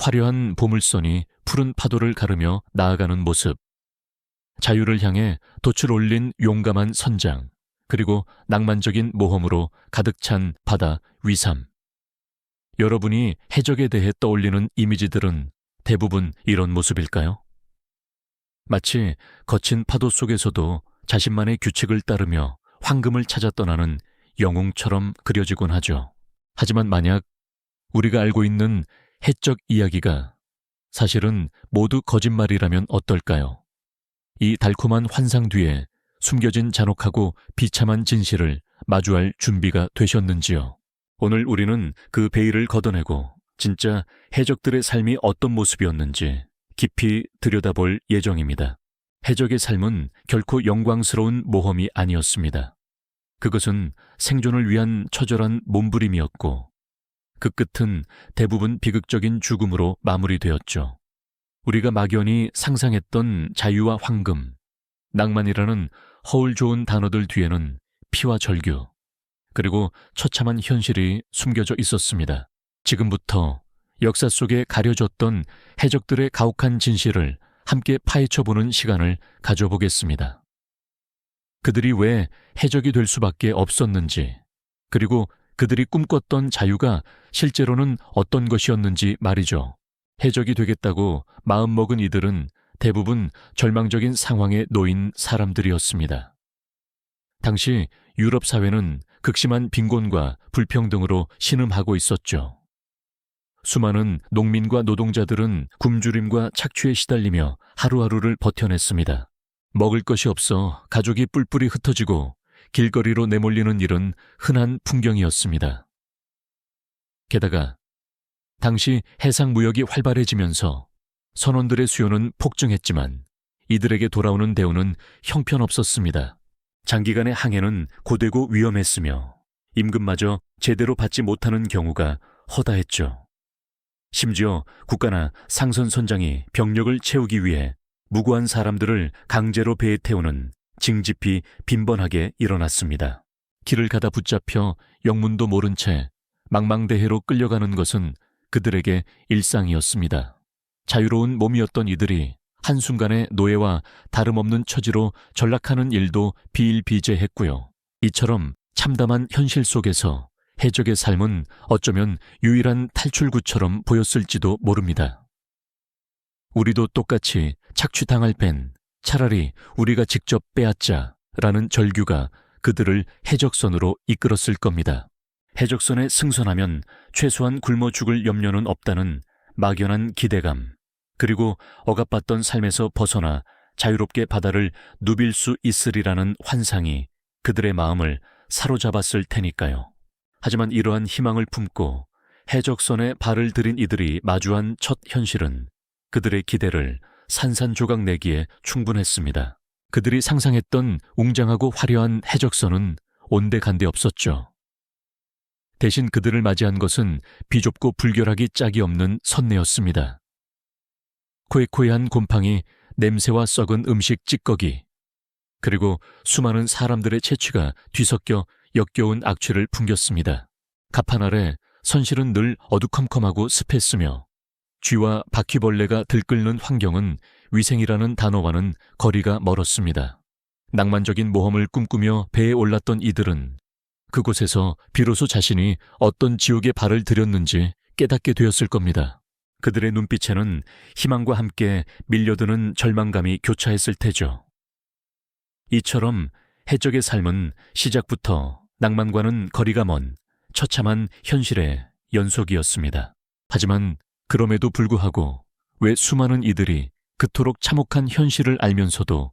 화려한 보물선이 푸른 파도를 가르며 나아가는 모습, 자유를 향해 돛을 올린 용감한 선장, 그리고 낭만적인 모험으로 가득 찬 바다 위삼. 여러분이 해적에 대해 떠올리는 이미지들은 대부분 이런 모습일까요? 마치 거친 파도 속에서도 자신만의 규칙을 따르며 황금을 찾아 떠나는 영웅처럼 그려지곤 하죠. 하지만 만약 우리가 알고 있는 해적 이야기가 사실은 모두 거짓말이라면 어떨까요? 이 달콤한 환상 뒤에 숨겨진 잔혹하고 비참한 진실을 마주할 준비가 되셨는지요? 오늘 우리는 그 베일을 걷어내고 진짜 해적들의 삶이 어떤 모습이었는지 깊이 들여다볼 예정입니다. 해적의 삶은 결코 영광스러운 모험이 아니었습니다. 그것은 생존을 위한 처절한 몸부림이었고 그 끝은 대부분 비극적인 죽음으로 마무리되었죠. 우리가 막연히 상상했던 자유와 황금, 낭만이라는 허울 좋은 단어들 뒤에는 피와 절규, 그리고 처참한 현실이 숨겨져 있었습니다. 지금부터 역사 속에 가려졌던 해적들의 가혹한 진실을 함께 파헤쳐보는 시간을 가져보겠습니다. 그들이 왜 해적이 될 수밖에 없었는지, 그리고 그들이 꿈꿨던 자유가 실제로는 어떤 것이었는지 말이죠. 해적이 되겠다고 마음먹은 이들은 대부분 절망적인 상황에 놓인 사람들이었습니다. 당시 유럽 사회는 극심한 빈곤과 불평등으로 신음하고 있었죠. 수많은 농민과 노동자들은 굶주림과 착취에 시달리며 하루하루를 버텨냈습니다. 먹을 것이 없어 가족이 뿔뿔이 흩어지고 길거리로 내몰리는 일은 흔한 풍경이었습니다. 게다가 당시 해상 무역이 활발해지면서 선원들의 수요는 폭증했지만 이들에게 돌아오는 대우는 형편없었습니다. 장기간의 항해는 고되고 위험했으며 임금마저 제대로 받지 못하는 경우가 허다했죠. 심지어 국가나 상선 선장이 병력을 채우기 위해 무고한 사람들을 강제로 배에 태우는 징집이 빈번하게 일어났습니다. 길을 가다 붙잡혀 영문도 모른 채 망망대해로 끌려가는 것은 그들에게 일상이었습니다. 자유로운 몸이었던 이들이 한순간에 노예와 다름없는 처지로 전락하는 일도 비일비재했고요. 이처럼 참담한 현실 속에서 해적의 삶은 어쩌면 유일한 탈출구처럼 보였을지도 모릅니다. 우리도 똑같이 착취당할 벤 차라리 우리가 직접 빼앗자라는 절규가 그들을 해적선으로 이끌었을 겁니다. 해적선에 승선하면 최소한 굶어 죽을 염려는 없다는 막연한 기대감, 그리고 억압받던 삶에서 벗어나 자유롭게 바다를 누빌 수 있으리라는 환상이 그들의 마음을 사로잡았을 테니까요. 하지만 이러한 희망을 품고 해적선에 발을 들인 이들이 마주한 첫 현실은 그들의 기대를 산산조각 내기에 충분했습니다. 그들이 상상했던 웅장하고 화려한 해적선은 온데간데 없었죠. 대신 그들을 맞이한 것은 비좁고 불결하기 짝이 없는 선내였습니다. 코에코에한 곰팡이, 냄새와 썩은 음식 찌꺼기, 그리고 수많은 사람들의 채취가 뒤섞여 역겨운 악취를 풍겼습니다. 가판 아래 선실은 늘 어두컴컴하고 습했으며 쥐와 바퀴벌레가 들끓는 환경은 위생이라는 단어와는 거리가 멀었습니다. 낭만적인 모험을 꿈꾸며 배에 올랐던 이들은 그곳에서 비로소 자신이 어떤 지옥에 발을 들였는지 깨닫게 되었을 겁니다. 그들의 눈빛에는 희망과 함께 밀려드는 절망감이 교차했을 테죠. 이처럼 해적의 삶은 시작부터 낭만과는 거리가 먼 처참한 현실의 연속이었습니다. 하지만 그럼에도 불구하고 왜 수많은 이들이 그토록 참혹한 현실을 알면서도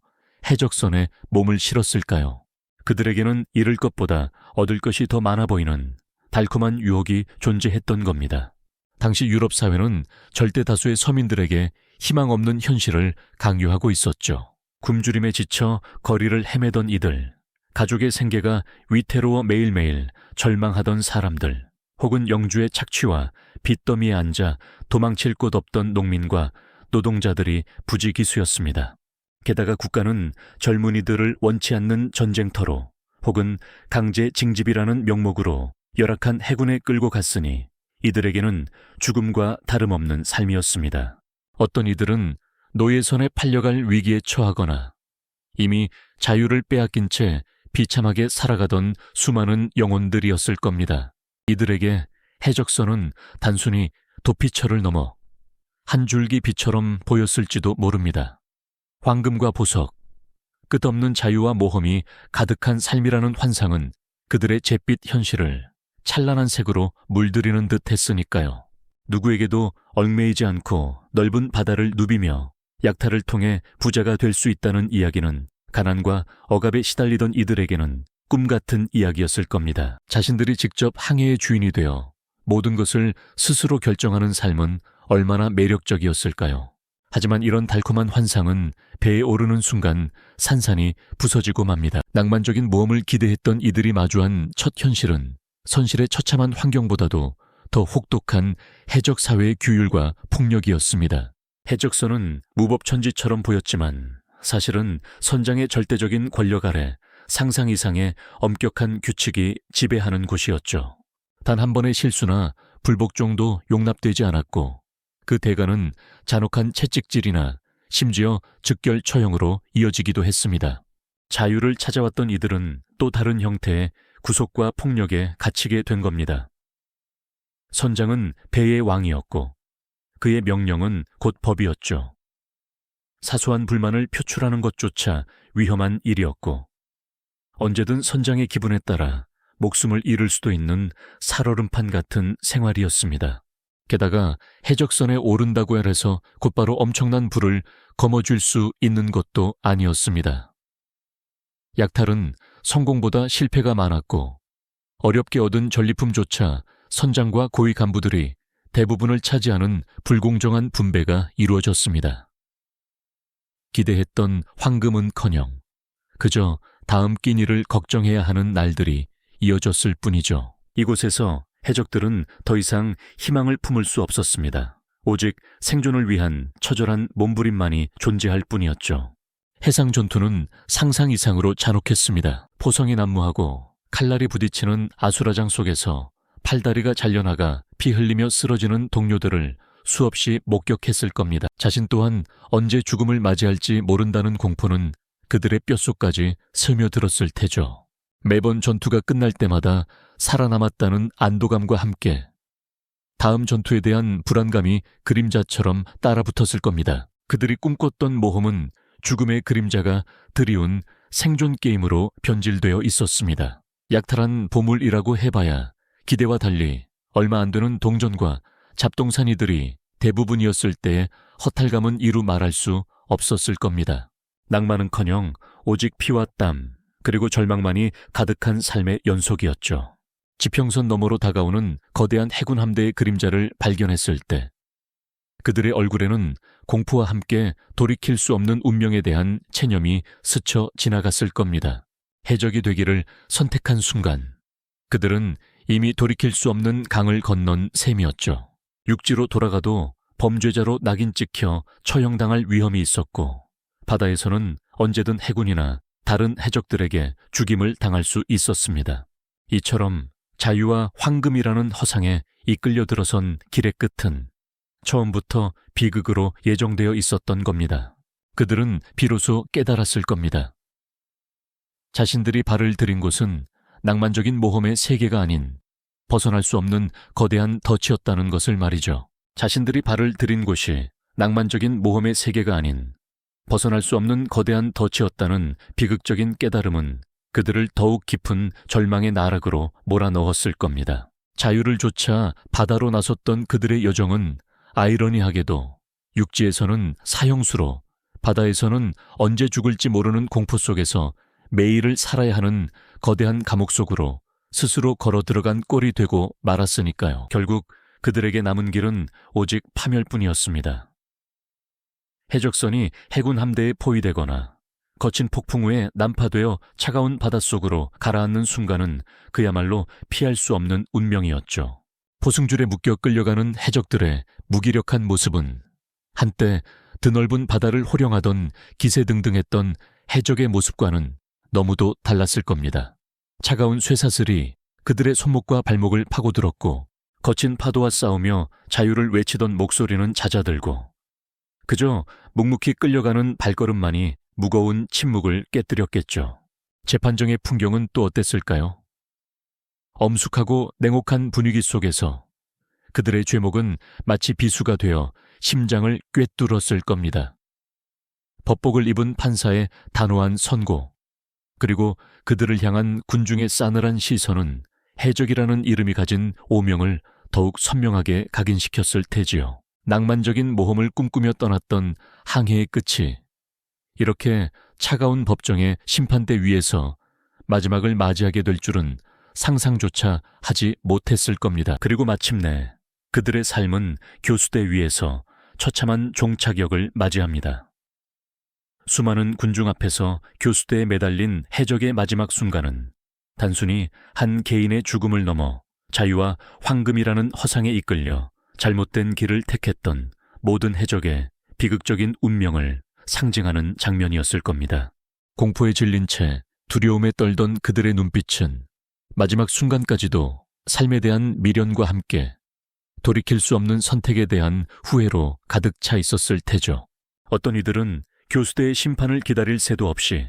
해적선에 몸을 실었을까요? 그들에게는 잃을 것보다 얻을 것이 더 많아 보이는 달콤한 유혹이 존재했던 겁니다. 당시 유럽 사회는 절대 다수의 서민들에게 희망 없는 현실을 강요하고 있었죠. 굶주림에 지쳐 거리를 헤매던 이들, 가족의 생계가 위태로워 매일매일 절망하던 사람들, 혹은 영주의 착취와 빚더미에 앉아 도망칠 곳 없던 농민과 노동자들이 부지기수였습니다. 게다가 국가는 젊은이들을 원치 않는 전쟁터로 혹은 강제 징집이라는 명목으로 열악한 해군에 끌고 갔으니 이들에게는 죽음과 다름없는 삶이었습니다. 어떤 이들은 노예선에 팔려갈 위기에 처하거나 이미 자유를 빼앗긴 채 비참하게 살아가던 수많은 영혼들이었을 겁니다. 이들에게 해적선은 단순히 도피처를 넘어 한 줄기 빛처럼 보였을지도 모릅니다. 황금과 보석, 끝없는 자유와 모험이 가득한 삶이라는 환상은 그들의 잿빛 현실을 찬란한 색으로 물들이는 듯 했으니까요. 누구에게도 얽매이지 않고 넓은 바다를 누비며 약탈을 통해 부자가 될 수 있다는 이야기는 가난과 억압에 시달리던 이들에게는 꿈같은 이야기였을 겁니다. 자신들이 직접 항해의 주인이 되어 모든 것을 스스로 결정하는 삶은 얼마나 매력적이었을까요? 하지만 이런 달콤한 환상은 배에 오르는 순간 산산이 부서지고 맙니다. 낭만적인 모험을 기대했던 이들이 마주한 첫 현실은 선실의 처참한 환경보다도 더 혹독한 해적 사회의 규율과 폭력이었습니다. 해적선은 무법천지처럼 보였지만 사실은 선장의 절대적인 권력 아래 상상 이상의 엄격한 규칙이 지배하는 곳이었죠. 단 한 번의 실수나 불복 정도 용납되지 않았고 그 대가는 잔혹한 채찍질이나 심지어 즉결 처형으로 이어지기도 했습니다. 자유를 찾아왔던 이들은 또 다른 형태의 구속과 폭력에 갇히게 된 겁니다. 선장은 배의 왕이었고 그의 명령은 곧 법이었죠. 사소한 불만을 표출하는 것조차 위험한 일이었고 언제든 선장의 기분에 따라 목숨을 잃을 수도 있는 살얼음판 같은 생활이었습니다. 게다가 해적선에 오른다고 해서 곧바로 엄청난 부를 거머쥘 수 있는 것도 아니었습니다. 약탈은 성공보다 실패가 많았고 어렵게 얻은 전리품조차 선장과 고위 간부들이 대부분을 차지하는 불공정한 분배가 이루어졌습니다. 기대했던 황금은커녕 그저 다음 끼니를 걱정해야 하는 날들이 이어졌을 뿐이죠. 이곳에서 해적들은 더 이상 희망을 품을 수 없었습니다. 오직 생존을 위한 처절한 몸부림만이 존재할 뿐이었죠. 해상 전투는 상상 이상으로 잔혹했습니다. 포성이 난무하고 칼날이 부딪히는 아수라장 속에서 팔다리가 잘려나가 피 흘리며 쓰러지는 동료들을 수없이 목격했을 겁니다. 자신 또한 언제 죽음을 맞이할지 모른다는 공포는 그들의 뼛속까지 스며들었을 테죠. 매번 전투가 끝날 때마다 살아남았다는 안도감과 함께 다음 전투에 대한 불안감이 그림자처럼 따라붙었을 겁니다. 그들이 꿈꿨던 모험은 죽음의 그림자가 드리운 생존 게임으로 변질되어 있었습니다. 약탈한 보물이라고 해봐야 기대와 달리 얼마 안 되는 동전과 잡동사니들이 대부분이었을 때의 허탈감은 이루 말할 수 없었을 겁니다. 낭만은커녕 오직 피와 땀 그리고 절망만이 가득한 삶의 연속이었죠. 지평선 너머로 다가오는 거대한 해군 함대의 그림자를 발견했을 때 그들의 얼굴에는 공포와 함께 돌이킬 수 없는 운명에 대한 체념이 스쳐 지나갔을 겁니다. 해적이 되기를 선택한 순간 그들은 이미 돌이킬 수 없는 강을 건넌 셈이었죠. 육지로 돌아가도 범죄자로 낙인 찍혀 처형당할 위험이 있었고 바다에서는 언제든 해군이나 다른 해적들에게 죽임을 당할 수 있었습니다. 이처럼 자유와 황금이라는 허상에 이끌려 들어선 길의 끝은 처음부터 비극으로 예정되어 있었던 겁니다. 그들은 비로소 깨달았을 겁니다. 자신들이 발을 들인 곳은 낭만적인 모험의 세계가 아닌 벗어날 수 없는 거대한 덫이었다는 것을 말이죠. 자신들이 발을 들인 곳이 낭만적인 모험의 세계가 아닌 벗어날 수 없는 거대한 덫이었다는 비극적인 깨달음은 그들을 더욱 깊은 절망의 나락으로 몰아넣었을 겁니다. 자유를 쫓아 바다로 나섰던 그들의 여정은 아이러니하게도 육지에서는 사형수로 바다에서는 언제 죽을지 모르는 공포 속에서 매일을 살아야 하는 거대한 감옥 속으로 스스로 걸어 들어간 꼴이 되고 말았으니까요. 결국 그들에게 남은 길은 오직 파멸뿐이었습니다. 해적선이 해군 함대에 포위되거나 거친 폭풍 후에 난파되어 차가운 바닷속으로 가라앉는 순간은 그야말로 피할 수 없는 운명이었죠. 포승줄에 묶여 끌려가는 해적들의 무기력한 모습은 한때 드넓은 바다를 호령하던 기세등등했던 해적의 모습과는 너무도 달랐을 겁니다. 차가운 쇠사슬이 그들의 손목과 발목을 파고들었고 거친 파도와 싸우며 자유를 외치던 목소리는 잦아들고 그저 묵묵히 끌려가는 발걸음만이 무거운 침묵을 깨뜨렸겠죠. 재판정의 풍경은 또 어땠을까요? 엄숙하고 냉혹한 분위기 속에서 그들의 죄목은 마치 비수가 되어 심장을 꿰뚫었을 겁니다. 법복을 입은 판사의 단호한 선고, 그리고 그들을 향한 군중의 싸늘한 시선은 해적이라는 이름이 가진 오명을 더욱 선명하게 각인시켰을 테지요. 낭만적인 모험을 꿈꾸며 떠났던 항해의 끝이 이렇게 차가운 법정의 심판대 위에서 마지막을 맞이하게 될 줄은 상상조차 하지 못했을 겁니다. 그리고 마침내 그들의 삶은 교수대 위에서 처참한 종착역을 맞이합니다. 수많은 군중 앞에서 교수대에 매달린 해적의 마지막 순간은 단순히 한 개인의 죽음을 넘어 자유와 황금이라는 허상에 이끌려 잘못된 길을 택했던 모든 해적의 비극적인 운명을 상징하는 장면이었을 겁니다. 공포에 질린 채 두려움에 떨던 그들의 눈빛은 마지막 순간까지도 삶에 대한 미련과 함께 돌이킬 수 없는 선택에 대한 후회로 가득 차 있었을 테죠. 어떤 이들은 교수대의 심판을 기다릴 새도 없이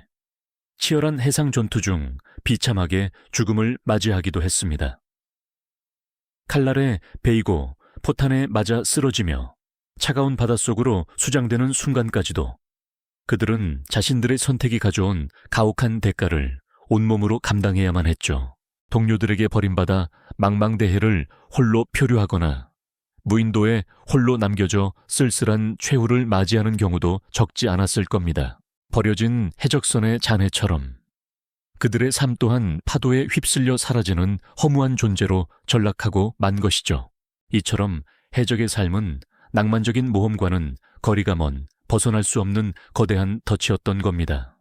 치열한 해상 전투 중 비참하게 죽음을 맞이하기도 했습니다. 칼날에 베이고 포탄에 맞아 쓰러지며 차가운 바닷속으로 수장되는 순간까지도 그들은 자신들의 선택이 가져온 가혹한 대가를 온몸으로 감당해야만 했죠. 동료들에게 버림받아 망망대해를 홀로 표류하거나 무인도에 홀로 남겨져 쓸쓸한 최후를 맞이하는 경우도 적지 않았을 겁니다. 버려진 해적선의 잔해처럼 그들의 삶 또한 파도에 휩쓸려 사라지는 허무한 존재로 전락하고 만 것이죠. 이처럼 해적의 삶은 낭만적인 모험과는 거리가 먼 벗어날 수 없는 거대한 덫이었던 겁니다.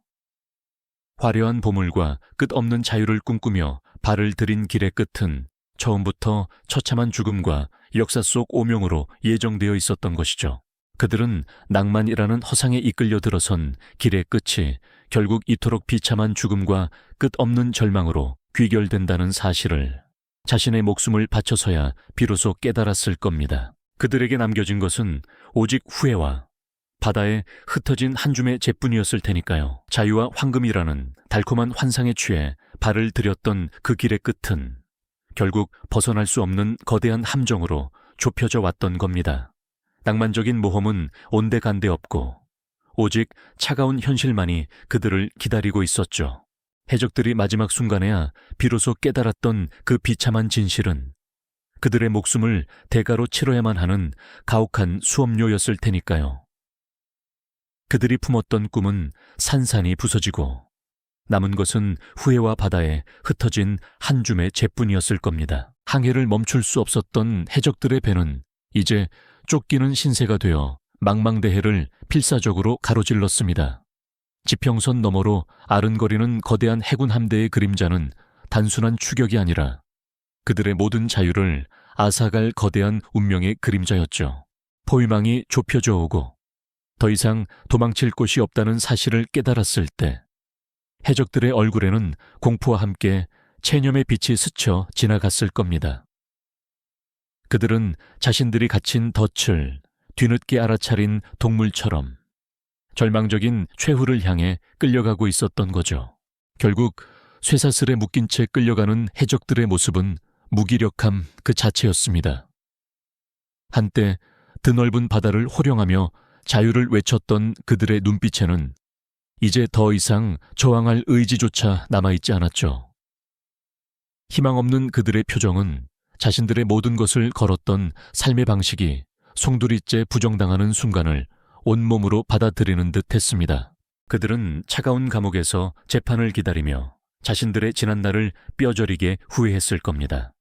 화려한 보물과 끝없는 자유를 꿈꾸며 발을 들인 길의 끝은 처음부터 처참한 죽음과 역사 속 오명으로 예정되어 있었던 것이죠. 그들은 낭만이라는 허상에 이끌려 들어선 길의 끝이 결국 이토록 비참한 죽음과 끝없는 절망으로 귀결된다는 사실을 자신의 목숨을 바쳐서야 비로소 깨달았을 겁니다. 그들에게 남겨진 것은 오직 후회와 바다에 흩어진 한 줌의 재뿐이었을 테니까요. 자유와 황금이라는 달콤한 환상에 취해 발을 들였던 그 길의 끝은 결국 벗어날 수 없는 거대한 함정으로 좁혀져 왔던 겁니다. 낭만적인 모험은 온데간데 없고 오직 차가운 현실만이 그들을 기다리고 있었죠. 해적들이 마지막 순간에야 비로소 깨달았던 그 비참한 진실은 그들의 목숨을 대가로 치러야만 하는 가혹한 수업료였을 테니까요. 그들이 품었던 꿈은 산산이 부서지고 남은 것은 후회와 바다에 흩어진 한 줌의 재뿐이었을 겁니다. 항해를 멈출 수 없었던 해적들의 배는 이제 쫓기는 신세가 되어 망망대해를 필사적으로 가로질렀습니다. 지평선 너머로 아른거리는 거대한 해군 함대의 그림자는 단순한 추격이 아니라 그들의 모든 자유를 앗아갈 거대한 운명의 그림자였죠. 포위망이 좁혀져 오고 더 이상 도망칠 곳이 없다는 사실을 깨달았을 때 해적들의 얼굴에는 공포와 함께 체념의 빛이 스쳐 지나갔을 겁니다. 그들은 자신들이 갇힌 덫을 뒤늦게 알아차린 동물처럼 절망적인 최후를 향해 끌려가고 있었던 거죠. 결국 쇠사슬에 묶인 채 끌려가는 해적들의 모습은 무기력함 그 자체였습니다. 한때 드넓은 바다를 호령하며 자유를 외쳤던 그들의 눈빛에는 이제 더 이상 저항할 의지조차 남아있지 않았죠. 희망 없는 그들의 표정은 자신들의 모든 것을 걸었던 삶의 방식이 송두리째 부정당하는 순간을 온몸으로 받아들이는 듯 했습니다. 그들은 차가운 감옥에서 재판을 기다리며 자신들의 지난날을 뼈저리게 후회했을 겁니다.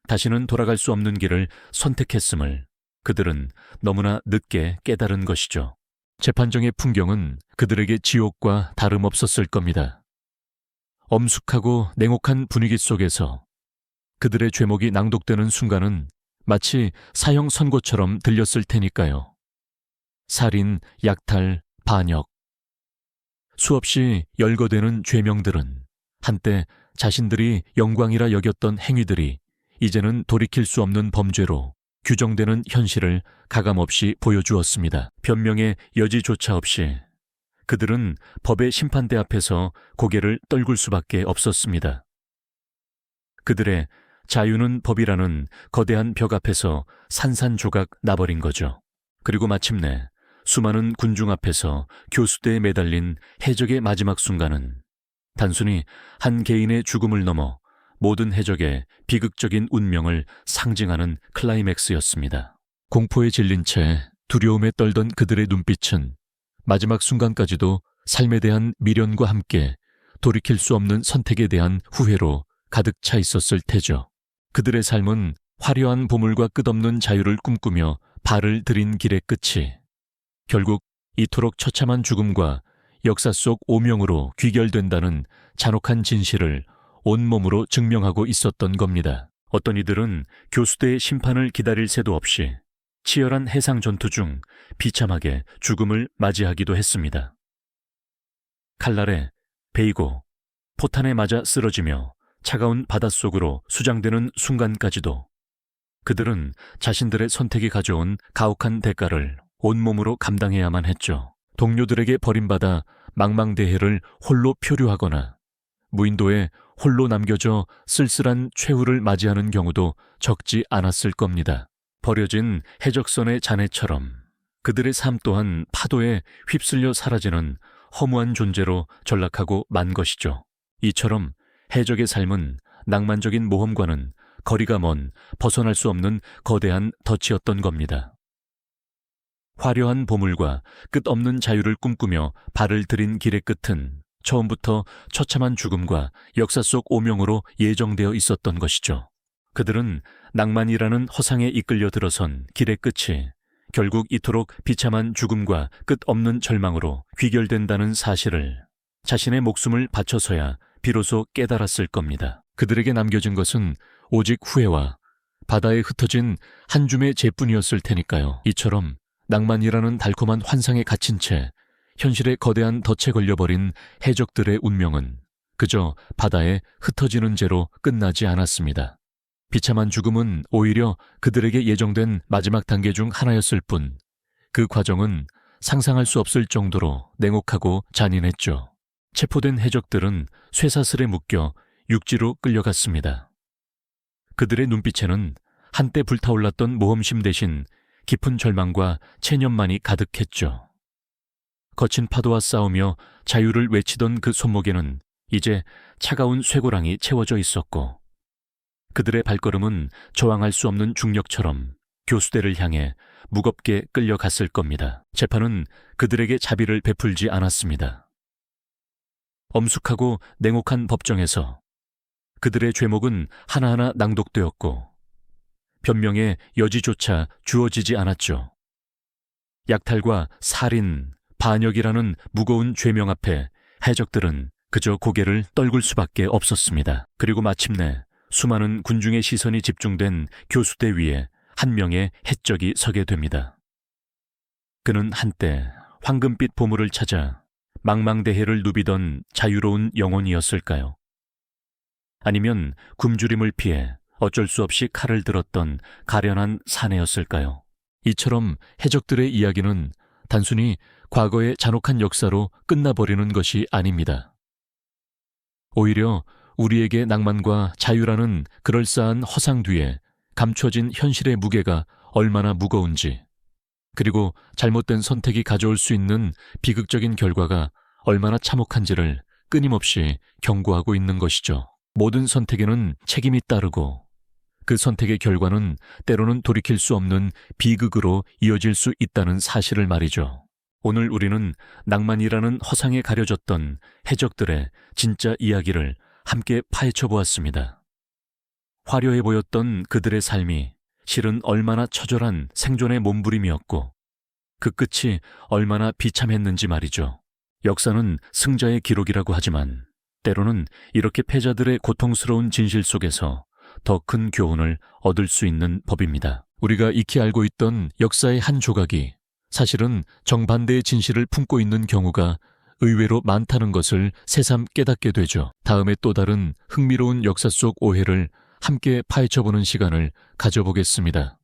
다시는 돌아갈 수 없는 길을 선택했음을 그들은 너무나 늦게 깨달은 것이죠. 재판정의 풍경은 그들에게 지옥과 다름없었을 겁니다. 엄숙하고 냉혹한 분위기 속에서 그들의 죄목이 낭독되는 순간은 마치 사형 선고처럼 들렸을 테니까요. 살인, 약탈, 반역. 수없이 열거되는 죄명들은 한때 자신들이 영광이라 여겼던 행위들이 이제는 돌이킬 수 없는 범죄로 규정되는 현실을 가감없이 보여주었습니다. 변명의 여지조차 없이 그들은 법의 심판대 앞에서 고개를 떨굴 수밖에 없었습니다. 그들의 자유는 법이라는 거대한 벽 앞에서 산산조각 나버린 거죠. 그리고 마침내 수많은 군중 앞에서 교수대에 매달린 해적의 마지막 순간은 단순히 한 개인의 죽음을 넘어 모든 해적의 비극적인 운명을 상징하는 클라이맥스였습니다. 공포에 질린 채 두려움에 떨던 그들의 눈빛은 마지막 순간까지도 삶에 대한 미련과 함께 돌이킬 수 없는 선택에 대한 후회로 가득 차 있었을 테죠. 그들의 삶은 화려한 보물과 끝없는 자유를 꿈꾸며 발을 들인 길의 끝이 결국 이토록 처참한 죽음과 역사 속 오명으로 귀결된다는 잔혹한 진실을 온몸으로 증명하고 있었던 겁니다. 어떤 이들은 교수대의 심판을 기다릴 새도 없이 치열한 해상 전투 중 비참하게 죽음을 맞이하기도 했습니다. 칼날에 베이고 포탄에 맞아 쓰러지며 차가운 바닷속으로 수장되는 순간까지도 그들은 자신들의 선택이 가져온 가혹한 대가를 온몸으로 감당해야만 했죠. 동료들에게 버림받아 망망대해를 홀로 표류하거나 무인도에 홀로 남겨져 쓸쓸한 최후를 맞이하는 경우도 적지 않았을 겁니다. 버려진 해적선의 잔해처럼 그들의 삶 또한 파도에 휩쓸려 사라지는 허무한 존재로 전락하고 만 것이죠. 이처럼 해적의 삶은 낭만적인 모험과는 거리가 먼 벗어날 수 없는 거대한 덫이었던 겁니다. 화려한 보물과 끝없는 자유를 꿈꾸며 발을 들인 길의 끝은 처음부터 처참한 죽음과 역사 속 오명으로 예정되어 있었던 것이죠. 그들은 낭만이라는 허상에 이끌려 들어선 길의 끝이 결국 이토록 비참한 죽음과 끝없는 절망으로 귀결된다는 사실을 자신의 목숨을 바쳐서야 비로소 깨달았을 겁니다. 그들에게 남겨진 것은 오직 후회와 바다에 흩어진 한 줌의 재뿐이었을 테니까요. 이처럼 낭만이라는 달콤한 환상에 갇힌 채 현실의 거대한 덫에 걸려버린 해적들의 운명은 그저 바다에 흩어지는 죄로 끝나지 않았습니다. 비참한 죽음은 오히려 그들에게 예정된 마지막 단계 중 하나였을 뿐 그 과정은 상상할 수 없을 정도로 냉혹하고 잔인했죠. 체포된 해적들은 쇠사슬에 묶여 육지로 끌려갔습니다. 그들의 눈빛에는 한때 불타올랐던 모험심 대신 깊은 절망과 체념만이 가득했죠. 거친 파도와 싸우며 자유를 외치던 그 손목에는 이제 차가운 쇠고랑이 채워져 있었고 그들의 발걸음은 저항할 수 없는 중력처럼 교수대를 향해 무겁게 끌려갔을 겁니다. 재판은 그들에게 자비를 베풀지 않았습니다. 엄숙하고 냉혹한 법정에서 그들의 죄목은 하나하나 낭독되었고 변명의 여지조차 주어지지 않았죠. 약탈과 살인, 반역이라는 무거운 죄명 앞에 해적들은 그저 고개를 떨굴 수밖에 없었습니다. 그리고 마침내 수많은 군중의 시선이 집중된 교수대 위에 한 명의 해적이 서게 됩니다. 그는 한때 황금빛 보물을 찾아 망망대해를 누비던 자유로운 영혼이었을까요? 아니면 굶주림을 피해 어쩔 수 없이 칼을 들었던 가련한 사내였을까요? 이처럼 해적들의 이야기는 단순히 과거의 잔혹한 역사로 끝나버리는 것이 아닙니다. 오히려 우리에게 낭만과 자유라는 그럴싸한 허상 뒤에 감춰진 현실의 무게가 얼마나 무거운지, 그리고 잘못된 선택이 가져올 수 있는 비극적인 결과가 얼마나 참혹한지를 끊임없이 경고하고 있는 것이죠. 모든 선택에는 책임이 따르고 그 선택의 결과는 때로는 돌이킬 수 없는 비극으로 이어질 수 있다는 사실을 말이죠. 오늘 우리는 낭만이라는 허상에 가려졌던 해적들의 진짜 이야기를 함께 파헤쳐 보았습니다. 화려해 보였던 그들의 삶이 실은 얼마나 처절한 생존의 몸부림이었고 그 끝이 얼마나 비참했는지 말이죠. 역사는 승자의 기록이라고 하지만 때로는 이렇게 패자들의 고통스러운 진실 속에서 더 큰 교훈을 얻을 수 있는 법입니다. 우리가 익히 알고 있던 역사의 한 조각이 사실은 정반대의 진실을 품고 있는 경우가 의외로 많다는 것을 새삼 깨닫게 되죠. 다음에 또 다른 흥미로운 역사 속 오해를 함께 파헤쳐보는 시간을 가져보겠습니다.